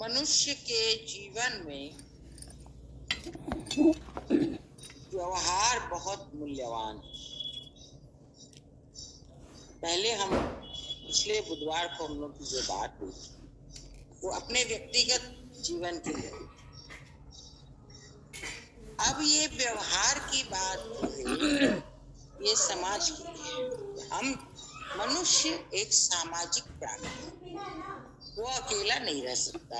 मनुष्य के जीवन में व्यवहार बहुत मूल्यवान है। पहले हम पिछले बुधवार को हम लोग की जो बात हुई वो अपने व्यक्तिगत जीवन के लिए, अब ये व्यवहार की बात है, ये समाज की है। हम मनुष्य एक सामाजिक प्राणी है, वो अकेला नहीं रह सकता।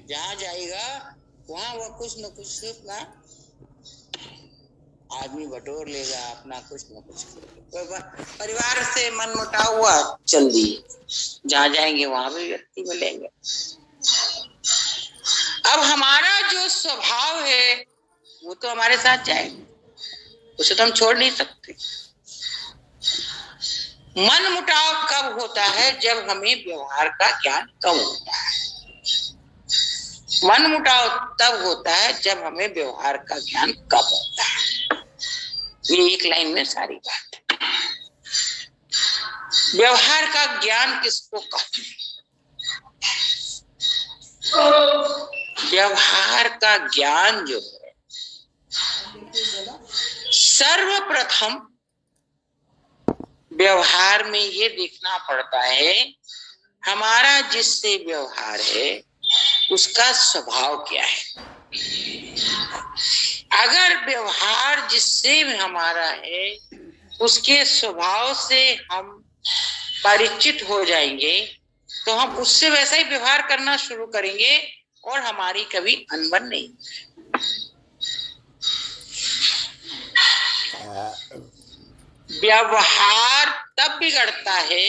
जहाँ जाएगा वहाँ वह कुछ न कुछ अपना आदमी बटोर लेगा, अपना कुछ न कुछ परिवार से मन मुटाव हुआ, चल दिए, जहाँ जाएंगे वहां भी व्यक्ति मिलेंगे। अब हमारा जो स्वभाव है वो तो हमारे साथ जाएगा, उसे तो हम छोड़ नहीं सकते। मन मुटाव कब होता है? जब हमें व्यवहार का ज्ञान कम होता है। मन मुटाव तब होता है जब हमें व्यवहार का ज्ञान कम होता है। ये एक लाइन में सारी बात है। व्यवहार का ज्ञान किसको कहते हैं? व्यवहार का ज्ञान जो है, सर्वप्रथम व्यवहार में ये देखना पड़ता है हमारा जिससे व्यवहार है उसका स्वभाव क्या है। अगर व्यवहार जिससे हमारा है उसके स्वभाव से हम परिचित हो जाएंगे तो हम उससे वैसा ही व्यवहार करना शुरू करेंगे और हमारी कभी अनबन नहीं। व्यवहार तब बिगड़ता है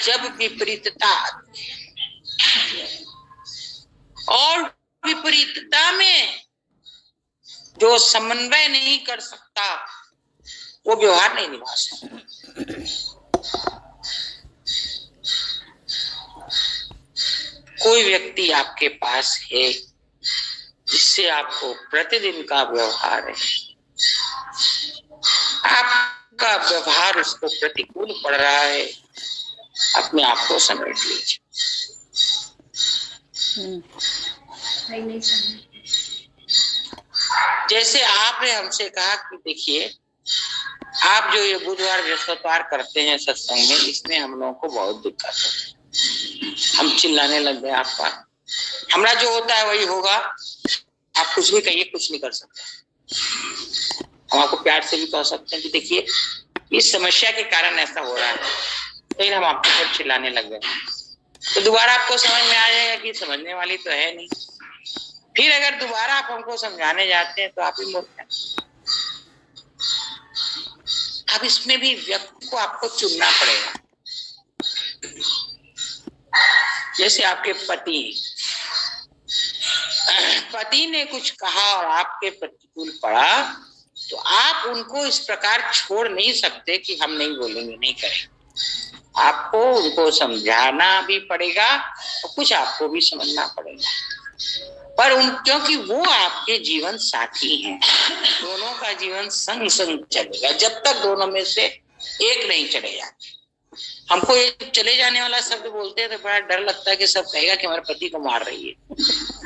जब विपरीतता आती है, और विपरीतता में जो समन्वय नहीं कर सकता वो व्यवहार नहीं निभा सकता। कोई व्यक्ति आपके पास है जिससे आपको प्रतिदिन का व्यवहार है, आपका व्यवहार उसको प्रतिकूल पड़ रहा है, अपने आप को समेट लीजिए। जैसे आपने हमसे कहा कि देखिए आप जो ये बुधवार बृहस्पतिवार करते हैं सत्संग में, इसमें हम लोगों को बहुत दिक्कत है, हम चिल्लाने लग गए आपका, हमारा जो होता है वही होगा, आप कुछ भी कहिए, कुछ नहीं कर सकते। हम आपको प्यार से भी कह सकते हैं कि देखिए इस समस्या के कारण ऐसा हो रहा है, फिर हम आपके ऊपर चिल्लाने लग गए तो दोबारा आपको समझ में आ जाएगा कि समझने वाली तो है नहीं। फिर अगर दोबारा आप हमको समझाने जाते हैं तो आप ही मूर्ख हैं। अब इसमें भी व्यक्ति को आपको चुनना पड़ेगा। जैसे आपके पति ने कुछ कहा और आपके प्रतिकूल पड़ा तो आप उनको इस प्रकार छोड़ नहीं सकते कि हम नहीं बोलेंगे, नहीं करेंगे। आपको उनको समझाना भी पड़ेगा और कुछ आपको भी समझना पड़ेगा, पर क्योंकि वो आपके जीवन साथी हैं, दोनों का जीवन संग संग चलेगा जब तक दोनों में से एक नहीं चले जाते। हमको ये चले जाने वाला शब्द बोलते हैं तो बड़ा डर लगता है कि सब कहेगा कि हमारे पति को मार रही है।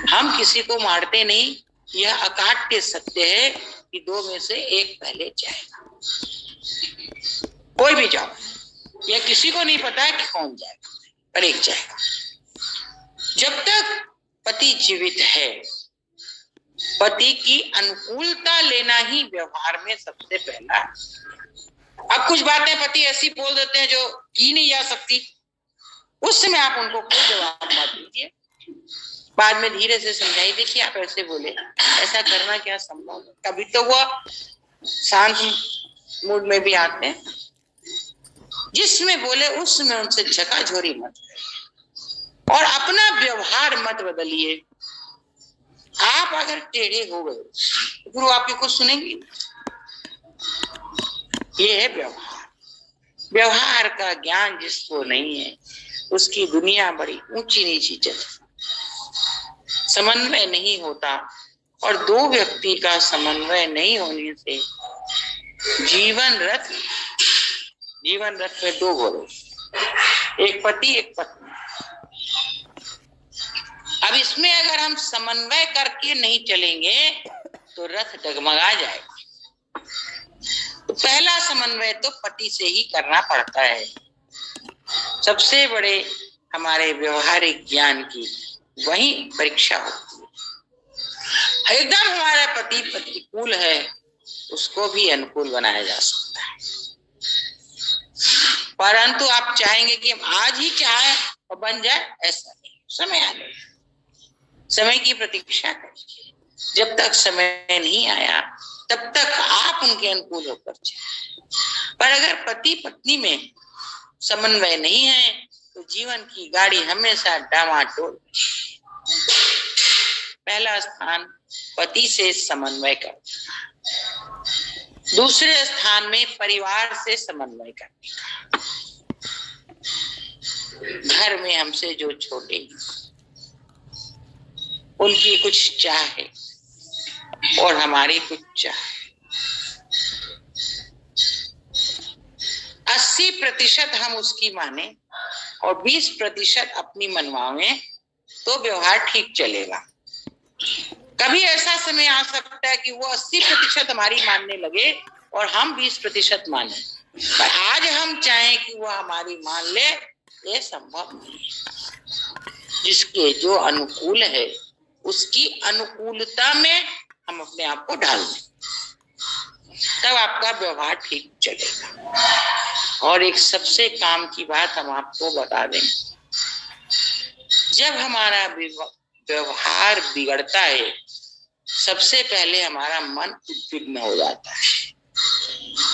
हम किसी को मारते नहीं, यह अकाट्य सत्य है कि दो में से एक पहले जाएगा। कोई भी जाओ, यह किसी को नहीं पता है कि कौन जाएगा, पर एक जाएगा। जब तक पति जीवित है, पति की अनुकूलता लेना ही व्यवहार में सबसे पहला। अब कुछ बातें पति ऐसी बोल देते हैं जो की नहीं जा सकती, उस समय आप उनको कोई जवाब मत दीजिए, बाद में धीरे से समझाइए, देखिए आप ऐसे बोले, ऐसा करना क्या संभव है। कभी तो वो शांत मूड में भी आते हैं, जिसमें बोले उसमें उनसे झकाझोरी मत करिए और अपना व्यवहार मत बदलिए। आप अगर टेढ़े हो गए तो गुरु आपकी कुछ सुनेंगे। ये है व्यवहार। व्यवहार का ज्ञान जिसको नहीं है उसकी दुनिया बड़ी ऊंची नीची चलती, समन्वय नहीं होता, और दो व्यक्ति का समन्वय नहीं होने से जीवन रथ में दो घोड़े, एक पति एक पत्नी। अब इसमें अगर हम समन्वय करके नहीं चलेंगे तो रथ डगमगा जाएगा। तो पहला समन्वय तो पति से ही करना पड़ता है। सबसे बड़े हमारे व्यवहारिक ज्ञान की वही परीक्षा होती है। एकदम हमारा पति प्रतिकूल है, उसको भी अनुकूल बनाया जा सकता है। परंतु आप चाहेंगे कि हम आज ही चाहे और बन जाए, ऐसा नहीं। समय आने, समय की प्रतीक्षा करिए। जब तक समय नहीं आया तब तक आप उनके अनुकूल होकर चले। पर अगर पति पत्नी में समन्वय नहीं है तो जीवन की गाड़ी हमेशा डामाडोल। पहला स्थान पति से समन्वय करना, दूसरे स्थान में परिवार से समन्वय करने का। घर में हमसे जो छोटे, उनकी कुछ चाह है और हमारी कुछ चाह। 80% हम उसकी माने और 20% अपनी मनवाएं तो व्यवहार ठीक चलेगा। कभी ऐसा समय आ सकता है कि वो 80% हमारी मानने लगे और हम 20% माने। पर आज हम चाहें कि वो हमारी मान ले, ये संभव नहीं है। जिसके जो अनुकूल है उसकी अनुकूलता में हम अपने आप को डाल दें, तब आपका व्यवहार ठीक चलेगा। और एक सबसे काम की बात हम आपको बता दें, जब हमारा व्यवहार बिगड़ता है सबसे पहले हमारा मन उद्विग्न हो जाता है।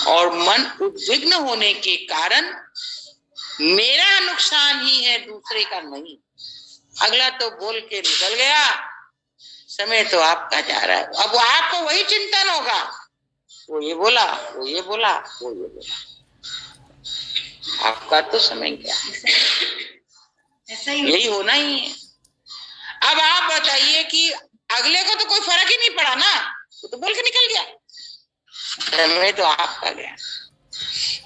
और मन उद्विग्न होने के कारण मेरा नुकसान ही है, दूसरे का नहीं। अगला तो बोल के निकल गया, समय तो आपका जा रहा है। अब आपको वही चिंतन होगा, वो ये बोला, वो ये बोला, वो ये बोला। आपका तो समय क्या, यही होना ही है। अब आप बताइए कि अगले को तो कोई फर्क ही नहीं पड़ा ना, वो तो बोल के निकल गया, समय तो आपका गया।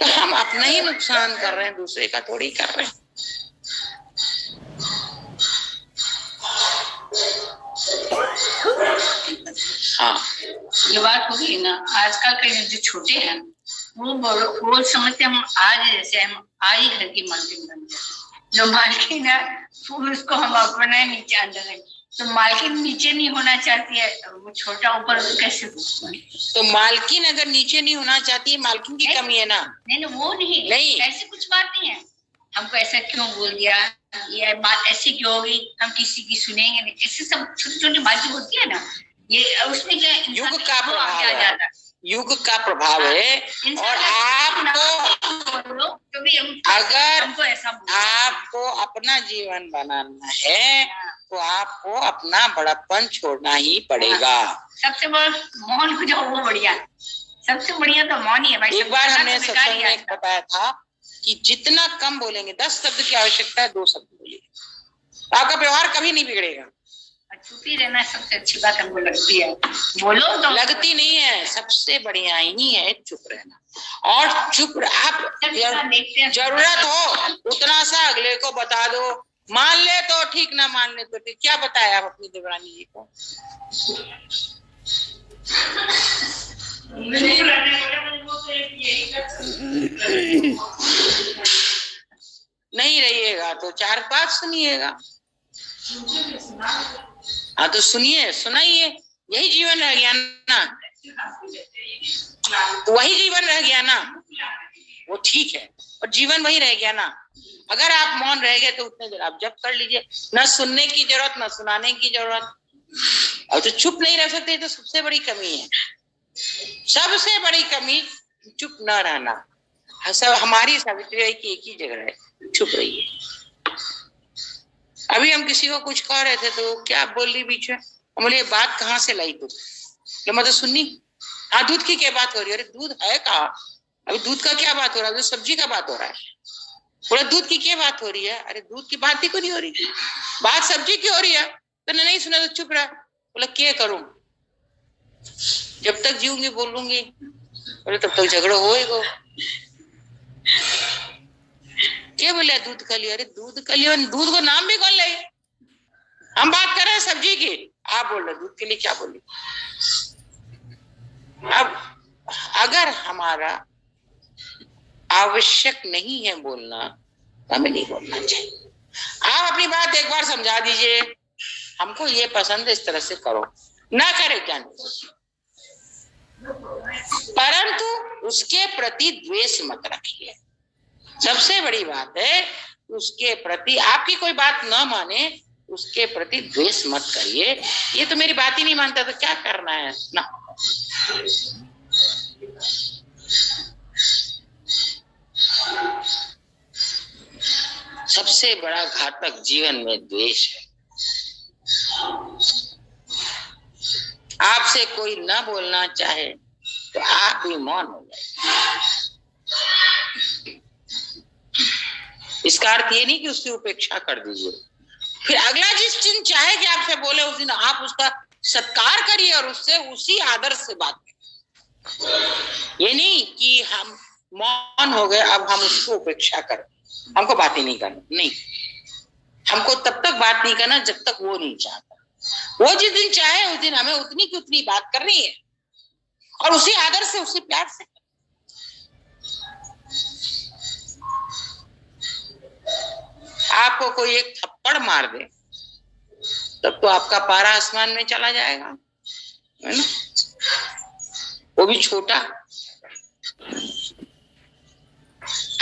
तो हम अपना ही नुकसान कर रहे हैं, दूसरे का थोड़ी कर रहे हैं। हाँ, ये बात हो गई ना। आजकल के जो छोटे हैं वो समझते हम आज, जैसे हम आज ही घर की मालकिन बन गए। जो मालकिन है उसको हम अपना नीचे अंदर है, तो मालकिन नीचे नहीं होना चाहती है, वो छोटा ऊपर तो कैसे हो? तो मालकिन अगर नीचे नहीं होना चाहती है, मालकिन की कमी है ना? नहीं, वो नहीं, ऐसी कुछ बात नहीं है। हमको ऐसा क्यों बोल दिया, ये बात ऐसी क्यों होगी, हम किसी की सुनेंगे नहीं, ऐसी सब छोटी छोटी बातें होती है ना। ये उसमें क्या युग का प्रभाव है, युग का प्रभाव है। और आपको अगर आपको अपना जीवन बनाना है तो आपको अपना बड़प्पन छोड़ना ही पड़ेगा। सबसे बड़ा मौन हो जाओ, वो बढ़िया, सबसे बढ़िया तो मौन ही है भाई। एक बार हमने सत्संग में बताया था कि जितना कम बोलेंगे, 10 शब्द की आवश्यकता है, 2 शब्द बोलिए, आपका व्यवहार कभी नहीं बिगड़ेगा। चुप ही रहना सबसे अच्छी बात हमको लगती है। बोलो तो लगती नहीं है, सबसे बढ़िया ही है चुप रहना। और चुप, आप जरूरत हो उतना सा अगले को बता दो, मान ले तो ठीक, ना मान ले तो ठीक। क्या बताया आप अपनी देवरानी जी को? नहीं रहिएगा तो 4-5 सुनिएगा। हाँ तो सुनिए, सुनाइए, यही जीवन रह गया ना, वही जीवन रह गया ना, वो ठीक है, और जीवन वही रह गया ना। अगर आप मौन रह गए तो उतने देर आप जब कर लीजिए, न सुनने की जरूरत, न सुनाने की जरूरत। और तो चुप नहीं रह सकते तो सबसे बड़ी कमी है, सबसे बड़ी कमी चुप न रहना। सब हमारी सावित्री की एक ही जगह है, चुप रहिए। अभी हम किसी को कुछ कह रहे थे तो क्या बोल रही बीच में, बोले बात कहाँ से लाई तू, मतलब सुननी। हाँ, दूध की क्या बात हो रही है? अरे दूध है कहाँ, अभी दूध का क्या बात हो रहा है, सब्जी का बात हो रहा है। बोला दूध की क्या बात हो रही है? अरे दूध की बात ही को नहीं हो रही, बात सब्जी की हो रही है। तो नहीं सुना तो चुप रहा। बोला क्या करूं, जब तक जीऊंगी बोलूंगी। बोले तब तक झगड़ा होएगा। क्या बोले दूध का लिया? अरे दूध का लिया, दूध को नाम भी कौन ले? हम बात कर रहे हैं सब्जी की, आप बोल रहे दूध के लिए क्या बोले। अब अगर हमारा आवश्यक नहीं है बोलना तो हमें नहीं बोलना चाहिए। आप अपनी बात एक बार समझा दीजिए, हमको ये पसंद है, इस तरह से करो, ना करे क्या नहीं, परंतु उसके प्रति द्वेष मत रखिए। सबसे बड़ी बात है, उसके प्रति आपकी कोई बात न माने, उसके प्रति द्वेष मत करिए। ये तो मेरी बात ही नहीं मानता तो क्या करना है ना। सबसे बड़ा घातक जीवन में द्वेष है। आपसे कोई न बोलना चाहे तो आप भी मौन हो जाए। इसका अर्थ ये नहीं कि उसकी उपेक्षा कर दीजिए, फिर अगला जिस दिन चाहे कि आपसे बोले उस दिन आप उसका सत्कार करिए और उससे उसी आदर से बात करिए। ये नहीं कि हम मौन हो गए अब हम उसको उपेक्षा करें, हमको बात ही नहीं करनी, नहीं, हमको तब तक बात नहीं करना जब तक वो नहीं चाहता। वो जिस दिन चाहे उस दिन हमें उतनी की उतनी बात करनी है और उसी आदर से उसी प्यार से। आपको कोई एक थप्पड़ मार दे तब तो आपका पारा आसमान में चला जाएगा, है ना, वो भी छोटा।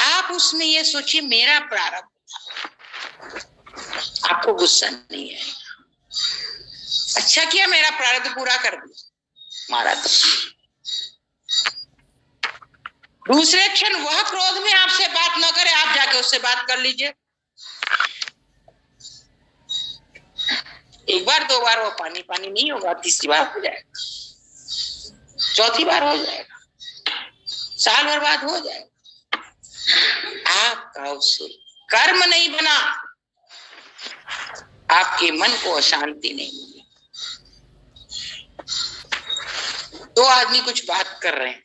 आप उसमें ये सोचिए मेरा प्रारब्ध था, आपको गुस्सा नहीं है, अच्छा किया मेरा प्रारब्ध पूरा कर दिया, मारा तो। दूसरे क्षण वह क्रोध में आपसे बात न करे, आप जाके उससे बात कर लीजिए। एक बार दो बार वो पानी पानी नहीं होगा, तीसरी बार हो जाएगा, चौथी बार हो जाएगा, साल भर बाद हो जाएगा। आपका उससे कर्म नहीं बना, आपके मन को अशांति नहीं मिली। दो आदमी कुछ बात कर रहे हैं,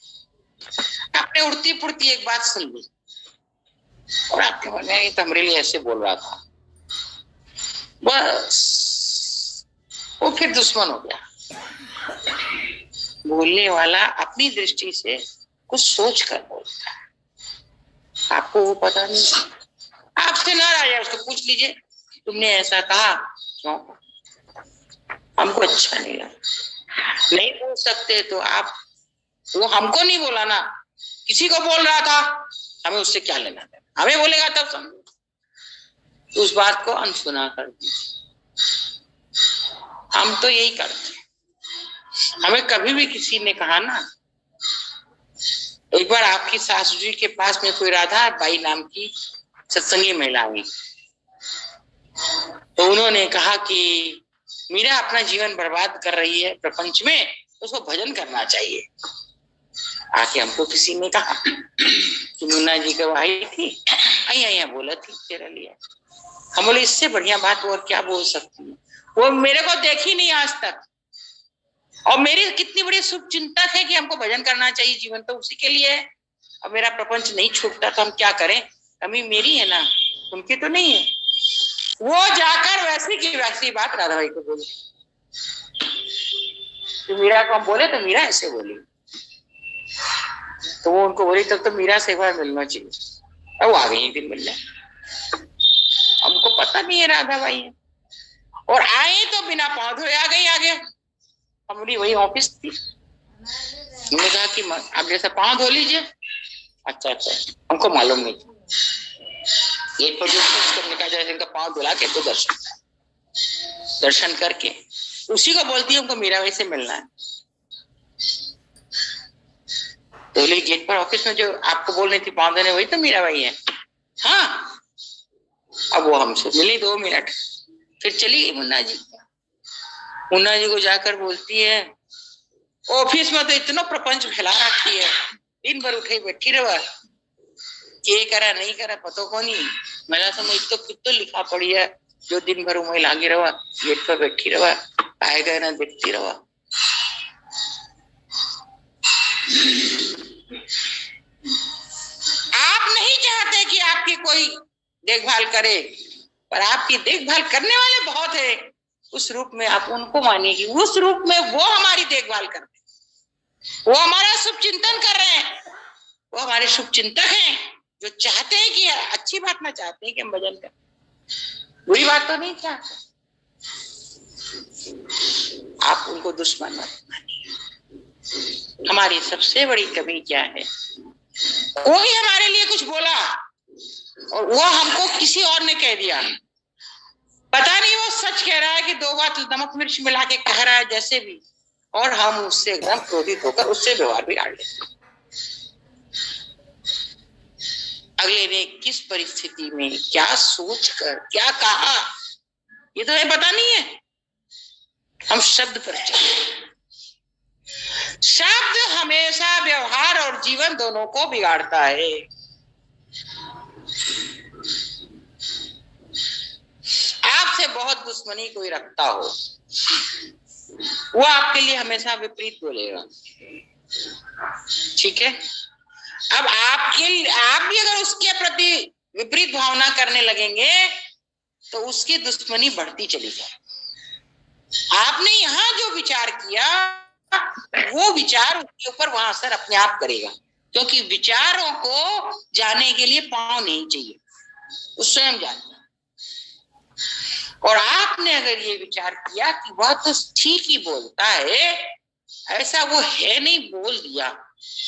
आपने उड़ती पुड़ती एक बात सुन ली और आपके मन में ये तो मेरे लिए ऐसे बोल रहा था, बस वो फिर दुश्मन हो गया। बोलने वाला अपनी दृष्टि से कुछ सोच कर बोलता है, आपको वो पता नहीं। आपसे नाराज है, उसको पूछ लीजिए तुमने ऐसा कहा क्यों, हमको अच्छा नहीं लगा। नहीं बोल सकते तो आप, वो हमको नहीं बोला ना, किसी को बोल रहा था, हमें उससे क्या लेना है, हमें बोलेगा तब समझो, तो उस बात को अनसुना कर दीजिए। हम तो यही करते हैं। हमें कभी भी किसी ने कहा ना, एक बार आपकी सासू जी के पास में कोई राधा बाई नाम की सत्संगी महिला आई, तो उन्होंने कहा कि मीरा अपना जीवन बर्बाद कर रही है प्रपंच में, उसको भजन करना चाहिए। आके हमको किसी ने कहा कि मुन्ना जी का भाई थी, आई बोला थी तेरा लिए। हम बोले इससे बढ़िया बात और क्या बोल सकती है, वो मेरे को देखी नहीं आज तक, और मेरी कितनी बड़ी शुभ चिंता है कि हमको भजन करना चाहिए, जीवन तो उसी के लिए है। अब मेरा प्रपंच नहीं छूटता तो हम क्या करें, कमी मेरी है ना, उनकी तो नहीं है। वो जाकर वैसी की वैसी बात राधा भाई को बोली, तो मीरा को हम बोले तो मीरा ऐसे बोली, तो वो उनको बोली तब तो मीरा से एक बार मिलना चाहिए। अब वो आ गई दिन मिलने, हमको पता नहीं है राधा भाई है, और आई तो बिना पाँव धोए आ गई आगे। हमारी वही ऑफिस थी, उन्होंने कहा कि आप जैसा पाँव धो लीजिए। अच्छा हमको मालूम नहीं, गेट पर जो कहा जाए इनका पाँव धुला के तो दर्शन करके उसी को बोलती है हमको मीराबाई से मिलना है। तो गेट पर ऑफिस में जो आपको बोल रही थी पाँव धोने, वही तो मीराबाई है। हाँ, अब वो हमसे मिली 2 मिनट, फिर चली गई मुन्ना जी। मुन्ना जी को जाकर बोलती है ऑफिस में तो इतना प्रपंच फैला रखी है, दिन भर उठे बैठी रहा, ये करा नहीं करा पतो को नहीं, मेरा समझ तो कितना लिखा पड़ी है, जो दिन भर उमय लागी रहा, गेट पर बैठी रहा, आएगा ना देखती रहा। आप नहीं चाहते कि आपकी कोई देखभाल करे, पर आपकी देखभाल करने वाले बहुत है, उस रूप में आप उनको मानिए कि उस रूप में वो हमारी देखभाल कर रहे हैं, वो हमारा शुभ चिंतन कर रहे हैं, वो हमारे शुभ चिंतक हैं, जो चाहते हैं कि अच्छी बात ना चाहते हैं कि हम भजन करें, बुरी बात तो नहीं चाहते। आप उनको दुश्मन मत मानिए। हमारी सबसे बड़ी कमी क्या है, कोई हमारे लिए कुछ बोला और वो हमको किसी और ने कह दिया, पता नहीं वो सच कह रहा है कि 2 बात नमक मिर्च मिला के कह रहा है जैसे भी, और हम उससे एकदम क्रोधित होकर उससे व्यवहार बिगाड़ लेते। अगले ने किस परिस्थिति में क्या सोचकर क्या कहा ये तो हमें पता नहीं है, हम शब्द पर चले। शब्द हमेशा व्यवहार और जीवन दोनों को बिगाड़ता है। आपसे बहुत दुश्मनी कोई रखता हो, वो आपके लिए हमेशा विपरीत बोलेगा, ठीक है। अब आप भी अगर उसके प्रति विपरीत भावना करने लगेंगे तो उसकी दुश्मनी बढ़ती चली जाए। आपने यहाँ जो विचार किया वो विचार उसके ऊपर वहां असर अपने आप करेगा, क्योंकि विचारों को जाने के लिए पांव नहीं चाहिए, वो स्वयं जानता। और आपने अगर ये विचार किया कि वह तो ठीक ही बोलता है, ऐसा वो है नहीं, बोल दिया,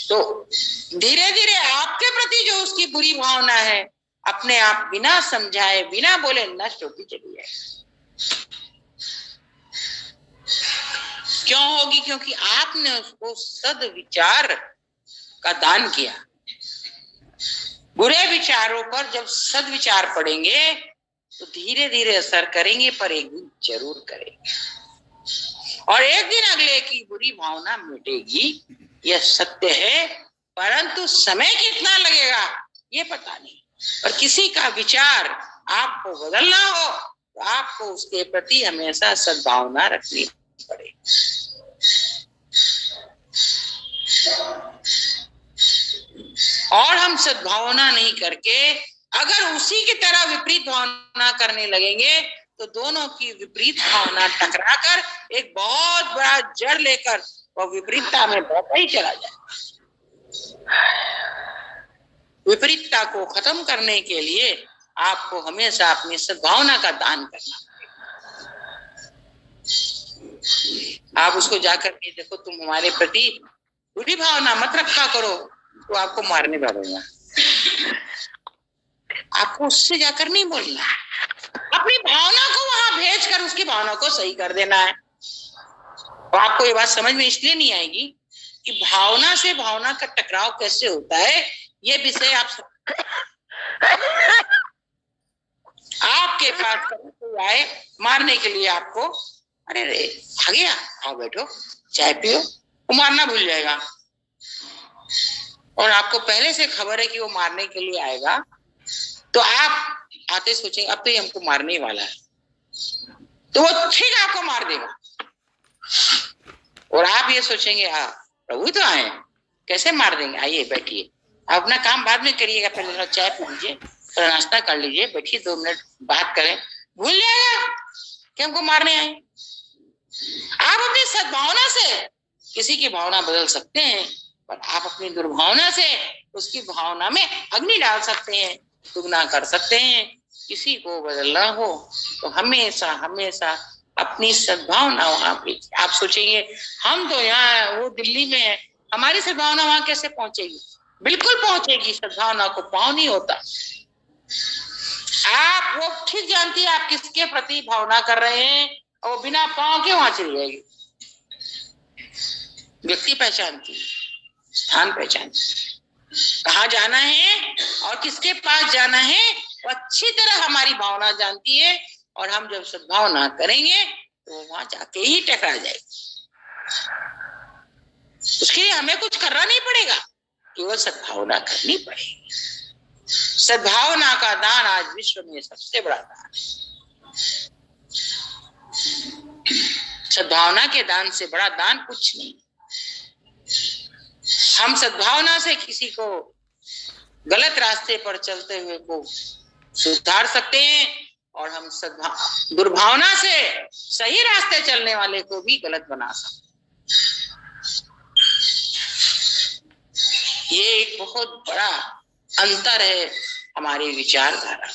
तो धीरे धीरे आपके प्रति जो उसकी बुरी भावना है अपने आप बिना समझाए बिना बोले नष्ट होती चली है। क्यों होगी? क्योंकि आपने उसको सद्विचार का दान किया। बुरे विचारों पर जब सद्विचार पड़ेंगे तो धीरे धीरे असर करेंगे, पर एक दिन जरूर करेंगे, और एक दिन अगले की बुरी भावना मिटेगी, यह सत्य है। परंतु समय कितना लगेगा ये पता नहीं, पर किसी का विचार आपको बदलना हो तो आपको उसके प्रति हमेशा सद्भावना रखनी पड़ेगी। और हम सद्भावना नहीं करके अगर उसी की तरह विपरीत भावना करने लगेंगे तो दोनों की विपरीत भावना टकराकर एक बहुत बड़ा जड़ लेकर वह विपरीतता में बढ़ता ही चला जाए। विपरीतता को खत्म करने के लिए आपको हमेशा अपनी सद्भावना का दान करना है। आप उसको जाकर के देखो, तुम हमारे प्रति बुरी भावना मत रखा करो, तो आपको मारने वाला। आपको उससे जाकर नहीं बोलना, अपनी भावना को वहां भेजकर उसकी भावना को सही कर देना है। तो आपको ये बात समझ में इसलिए नहीं आएगी कि भावना से भावना का टकराव कैसे होता है, ये विषय आपके पास कोई आए मारने के लिए आपको, अरे रे आ गया, आओ बैठो चाय पियो, वो मारना भूल जाएगा। और आपको पहले से खबर है कि वो मारने के लिए आएगा, तो आप आते सोचेंगे अब तो ये हमको मारने वाला है, तो वो ठीक आपको मार देगा। और आप ये सोचेंगे प्रभु तो आए, कैसे मार देंगे, आइए बैठिए, आप अपना काम बाद में करिएगा, पहले थोड़ा चाय पी लीजिए, थोड़ा नाश्ता कर लीजिए, बैठिए 2 मिनट बात करें, भूल जाएगा कि हमको मारने आए। आप अपनी सद्भावना से किसी की भावना बदल सकते हैं, पर आप अपनी दुर्भावना से उसकी भावना में अग्नि डाल सकते हैं, दुगना कर सकते हैं। किसी को बदलना हो तो हमेशा हमेशा अपनी सद्भावना वहां पे। आप सोचेंगे हम तो यहाँ, वो दिल्ली में है, हमारी सद्भावना वहां कैसे पहुंचेगी? बिल्कुल पहुंचेगी, सद्भावना को पाँव नहीं होता। आप वो ठीक जानती है आप किसके प्रति भावना कर रहे हैं, और वो बिना पाँव के वहां चली जाएगी। व्यक्ति पहचानती, स्थान पहचानती, कहाँ जाना है और किसके पास जाना है, वो अच्छी तरह हमारी भावना जानती है। और हम जब सद्भावना करेंगे तो वहां जाके ही टकरा जाएगी। उसके लिए हमें कुछ करना नहीं पड़ेगा, केवल सद्भावना करनी पड़ेगी। सद्भावना का दान आज विश्व में सबसे बड़ा दान है। सद्भावना के दान से बड़ा दान कुछ नहीं। हम सद्भावना से किसी को गलत रास्ते पर चलते हुए को सुधार सकते हैं, और हम दुर्भावना से सही रास्ते चलने वाले को भी गलत बना सकते। ये एक बहुत बड़ा अंतर है हमारी विचारधारा।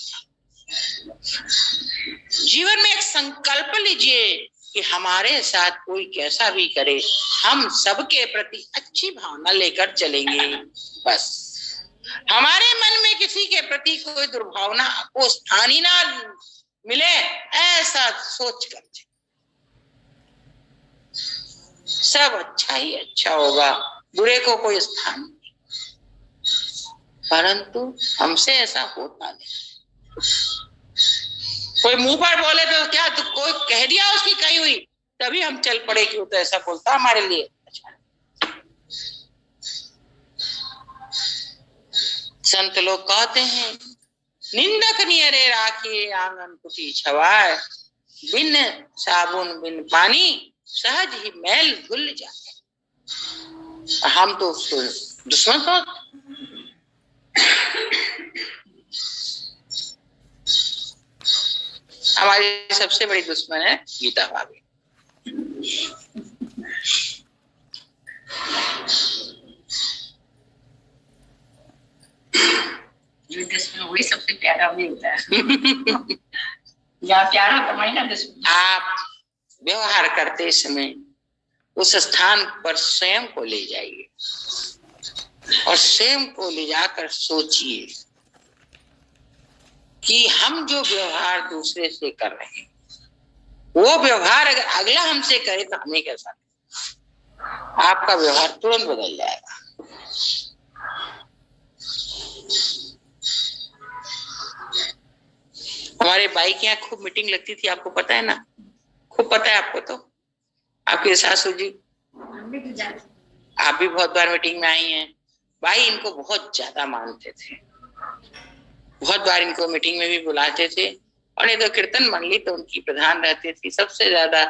जीवन में एक संकल्प लीजिए कि हमारे साथ कोई कैसा भी करे, हम सबके प्रति अच्छी भावना लेकर चलेंगे। बस हमारे मन में किसी के प्रति कोई दुर्भावना को स्थान ही ना मिले, ऐसा सोच कर सब अच्छा ही अच्छा होगा, बुरे को कोई स्थान नहीं। परंतु हमसे ऐसा होता नहीं। कोई मुंह पर बोले तो क्या, तो कोई कह दिया उसकी कही हुई तभी हम चल पड़े कि वो तो ऐसा बोलता हमारे लिए। संत लोग कहते हैं, निंदक नियरे राखे आंगन कुटी छवाए, बिन साबुन बिन पानी सहज ही मैल धुल जाए। हम तो उसको दुश्मन सोचते। हमारी सबसे बड़ी दुश्मन है गीता भाभी। जो दुश्मन वही सबसे प्यारा भी होता है। या प्यारा कमाई ना दुश्मन। आप व्यवहार करते समय उस स्थान पर स्वयं को ले जाइए और स्वयं को ले जाकर सोचिए कि हम जो व्यवहार दूसरे से कर रहे हैं, वो व्यवहार अगर अगला हमसे करे तो हमें कैसा लगेगा? आपका व्यवहार तुरंत बदल जाएगा। हमारे भाई के यहाँ खूब मीटिंग लगती थी, आपको पता है ना? खूब पता है आपको। तो आपके सासू जी, आप भी बहुत बार मीटिंग में आई हैं। भाई इनको बहुत ज्यादा मानते थे, बहुत बार इनको मीटिंग में भी बुलाते थे। और ये तो कीर्तन मंडली तो उनकी प्रधान रहती थी। सबसे ज्यादा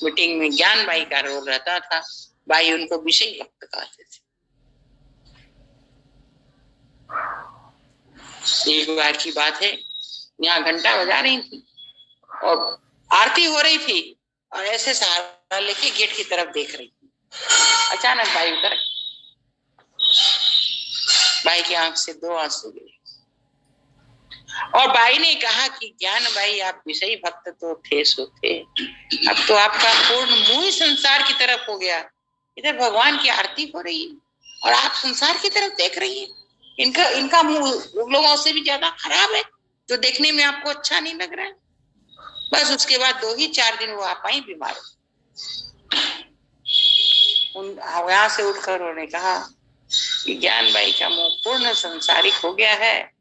मीटिंग में ज्ञान भाई का रोल रहता था। भाई उनको विषय भक्त कहते थे। एक बार की बात है, यहाँ घंटा बजा रही थी और आरती हो रही थी और ऐसे सहारा लेके गेट की तरफ देख रही थी। अचानक भाई उधर, भाई की आंख से 2 आंसू गिरे और भाई ने कहा कि ज्ञान भाई, आप विषयी भक्त तो थे सो थे, अब तो आपका पूर्ण मुंह संसार की तरफ हो गया। इधर भगवान की आरती हो रही है और आप संसार की तरफ देख रही हैं। इनका मुंह लोगों से भी ज्यादा खराब है, जो देखने में आपको अच्छा नहीं लग रहा है। बस उसके बाद 2 ही 4 दिन वो आप ही बीमार हो। यहाँ से उठकर उन्होंने कहा कि ज्ञान भाई का मुंह पूर्ण संसारिक हो गया है,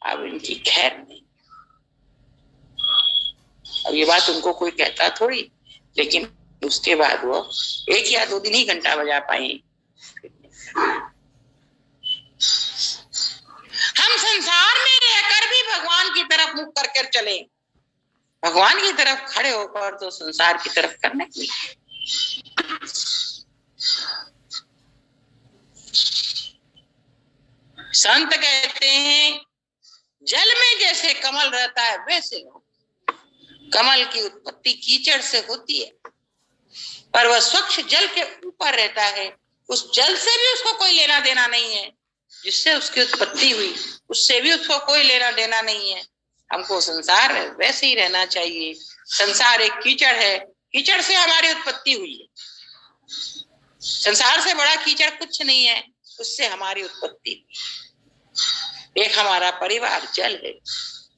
अब इनकी खैर नहीं। अब ये बात उनको कोई कहता थोड़ी, लेकिन उसके बाद वो 1 या 2 दिन ही घंटा बजा पाई। हम संसार में रहकर भी भगवान की तरफ मुख करके चले, भगवान की तरफ खड़े होकर तो संसार की तरफ करने की। संत कहते हैं, जल में जैसे कमल रहता है वैसे हो। कमल की उत्पत्ति कीचड़ से होती है, पर वह स्वच्छ जल के ऊपर रहता है। उस जल से भी उसको कोई लेना देना नहीं है, जिससे उसकी उत्पत्ति हुई उससे भी उसको कोई लेना देना नहीं है। हमको संसार वैसे ही रहना चाहिए। संसार एक कीचड़ है, कीचड़ से हमारी उत्पत्ति हुई है। संसार से बड़ा कीचड़ कुछ नहीं है, उससे हमारी उत्पत्ति हुई। एक हमारा परिवार जल है,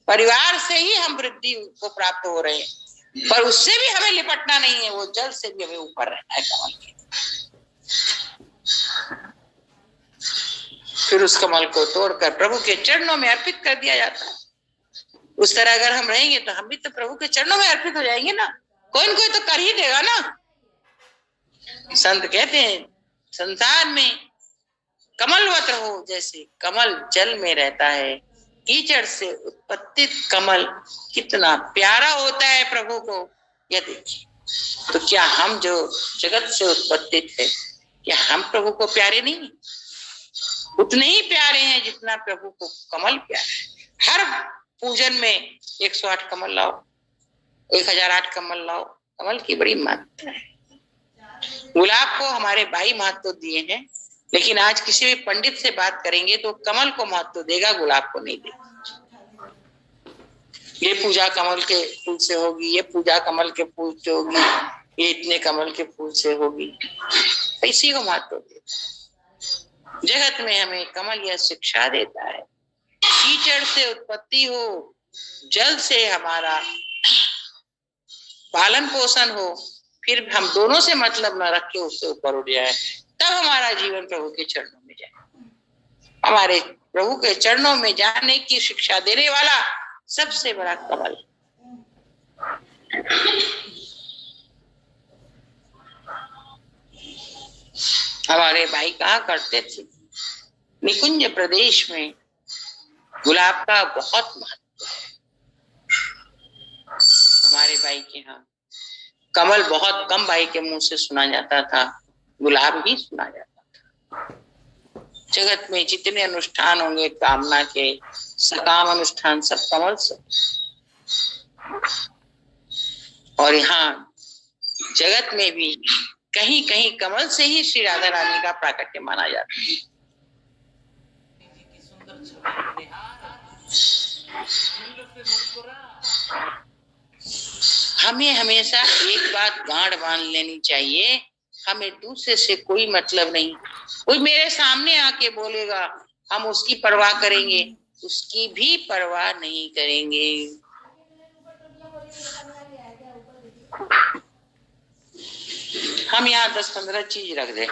परिवार से ही हम वृद्धि को प्राप्त हो रहे हैं, पर उससे भी हमें लिपटना नहीं है, वो जल से भी हमें ऊपर रहना है कमल के। फिर उस कमल को तोड़कर प्रभु के चरणों में अर्पित कर दिया जाता है। उस तरह अगर हम रहेंगे तो हम भी तो प्रभु के चरणों में अर्पित हो जाएंगे ना, कोई न कोई तो कर ही देगा ना। संत कहते हैं, संसार में कमलवत रहो, जैसे कमल जल में रहता है। कीचड़ से उत्पत्ति कमल कितना प्यारा होता है प्रभु को, यह देखिए। तो क्या हम जो जगत से उत्पत्तित है, क्या हम प्रभु को प्यारे नहीं? उतने ही प्यारे हैं जितना प्रभु को कमल प्यारा है। हर पूजन में 108 कमल लाओ, 1008 कमल लाओ। कमल की बड़ी महत्ता है। गुलाब को हमारे भाई महत्व दिए हैं, लेकिन आज किसी भी पंडित से बात करेंगे तो कमल को महत्व देगा, गुलाब को नहीं देगा। ये पूजा कमल के फूल से होगी, ये पूजा कमल के फूल से होगी, ये इतने कमल के फूल से होगी, इसी को महत्व देता। जगत में हमें कमल यह शिक्षा देता है, कीचड़ से उत्पत्ति हो, जल से हमारा पालन पोषण हो, फिर हम दोनों से मतलब न रख के उससे ऊपर उठ जाए, तब हमारा जीवन प्रभु के चरणों में जाए। हमारे प्रभु के चरणों में जाने की शिक्षा देने वाला सबसे बड़ा कमल। हमारे भाई कहा करते थे, निकुंज प्रदेश में गुलाब का बहुत महत्व है। हमारे भाई के यहाँ कमल बहुत कम भाई के मुंह से सुना जाता था, गुलाब ही सुना जाता था। जगत में जितने अनुष्ठान होंगे कामना के, सकाम अनुष्ठान, सब कमल से। और यहाँ जगत में भी कहीं कहीं कमल से ही श्री राधा रानी का प्राकट्य माना जाता है। हमें हमेशा एक बात गांठ बांध लेनी चाहिए, हमें दूसरे से कोई मतलब नहीं। कोई मेरे सामने आके बोलेगा, हम उसकी परवाह करेंगे, उसकी भी परवाह नहीं करेंगे। हम यहाँ 10-15 चीज रख दे,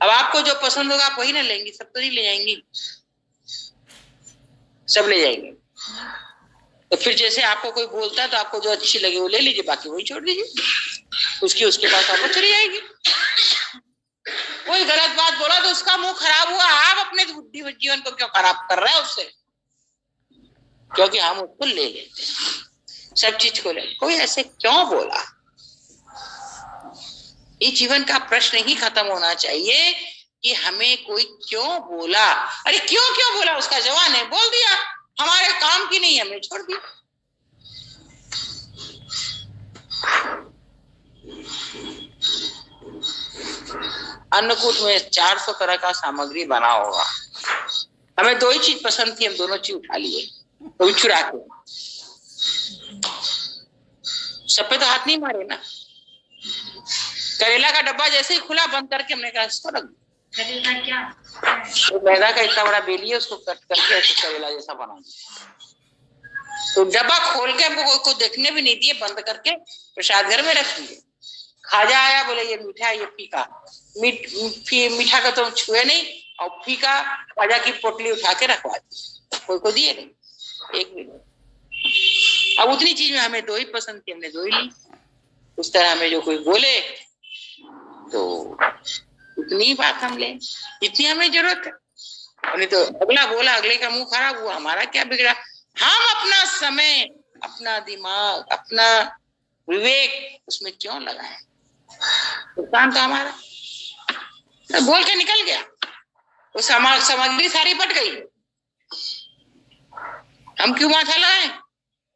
अब आपको जो पसंद होगा आप वही ना लेंगी, सब तो नहीं ले जाएंगी, सब ले जाएंगे। तो फिर जैसे आपको कोई बोलता है तो आपको जो अच्छी लगे वो ले लीजिए, बाकी वही छोड़ दीजिए, उसके पास आपको चली जाएगी। कोई गलत बात बोला तो उसका मुंह खराब हुआ, आप अपने बुद्धि जीवन को क्यों खराब कर रहे हैं उससे? क्योंकि हम उसको ले लेते हैं, सब चीज को ले। कोई ऐसे क्यों बोला, ये जीवन का प्रश्न ही खत्म होना चाहिए कि हमें कोई क्यों बोला। अरे क्यों बोला, उसका जवाब है, बोल दिया, हमारे काम की नहीं, हमने छोड़ दिया। अन्नकूट में 400 तरह का सामग्री बना होगा, हमें 2 ही चीज पसंद थी, हम दोनों चीज उठा लिए, वो भी चुरा के। सब पे तो हाथ नहीं मारे ना। करेला का डब्बा जैसे ही खुला, बंद करके हमने कहा इसको रख दो। करेला क्या? तो मैदा का इतना बड़ा बेली है, उसको कट करके ऐसे करेला जैसा बना दिया। तो डब्बा खोल के हमको कोई देखने भी नहीं दिए, बंद करके प्रसाद घर में रख दिए। खाजा आया, बोले ये मीठा, ये फीका। मीठा का तो छुए नहीं, और फीका खाजा की पोटली उठा के रखवा दी, कोई को दिए नहीं, एक भी नहीं। अब उतनी चीज में हमें 2 ही पसंद थी, हमने 2 ही ली। उस तरह हमें जो कोई बोले तो उतनी बात हम लें, इतनी हमें जरूरत है। नहीं तो अगला बोला, अगले का मुंह खराब हुआ, हमारा क्या बिगड़ा? हम अपना समय, अपना दिमाग, अपना विवेक उसमें क्यों लगाए? नुकसान तो हमारा। तो बोल के निकल गया, वो सामग्री सारी पट गई, हम क्यों माथा लाए?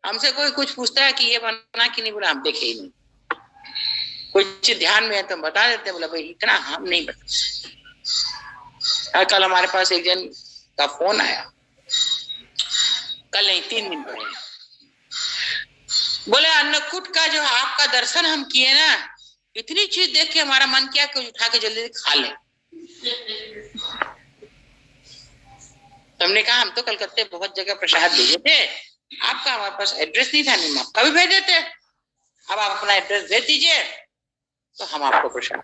हमसे कोई कुछ पूछता है कि ये बना कि नहीं बना, हम देखे ही नहीं। कोई चीज ध्यान में है तो हम बता देते, बोला भाई इतना हम नहीं बता सकते। कल हमारे पास एक जन का फोन आया, कल नहीं 3 दिन पहले, बोले अन्नकूट का जो आपका दर्शन हम किए ना, इतनी चीज देख के हमारा मन किया कि उठा के जल्दी खा ले। हमने कहा हम तो कलकत्ते बहुत जगह प्रसाद भेजे थे, आपका हमारे पास एड्रेस नहीं था, नहीं आपका भी भेज देते, अब आप अपना एड्रेस भेज दीजिए तो हम आपको प्रसाद।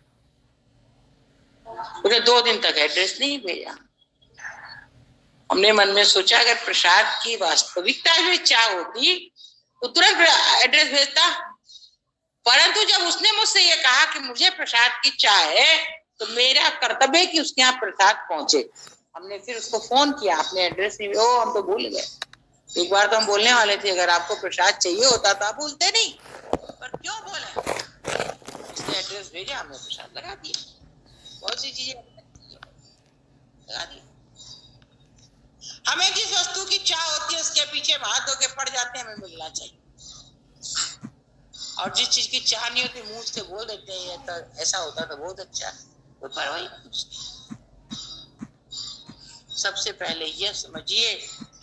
मुझे 2 दिन तक एड्रेस नहीं भेजा। हमने मन में सोचा अगर प्रसाद की वास्तविकता जो चाह होती तो तुरंत एड्रेस भेजता, परंतु जब उसने मुझसे ये कहा कि मुझे प्रसाद की चाह है तो मेरा कर्तव्य है कि उसके यहाँ प्रसाद पहुंचे। हमने फिर उसको फोन किया, आपने एड्रेस नहीं, ओ हम तो भूल गए। एक बार तो हम बोलने वाले थे अगर आपको प्रसाद चाहिए होता तो आप बोलते नहीं, पर क्यों बोले? उसने एड्रेस भेजा, हमने प्रसाद लगा दिया, बहुत सी चीजें लगा दी। हमें जिस वस्तु की चाह होती है उसके पीछे हाथ धो के पड़ जाते हैं, हमें मिलना चाहिए। और जिस चीज की चाह नहीं होती मुंह से बोल देते हैं तो ऐसा होता तो बहुत अच्छा, कोई परवाही नहीं। सबसे पहले यह समझिए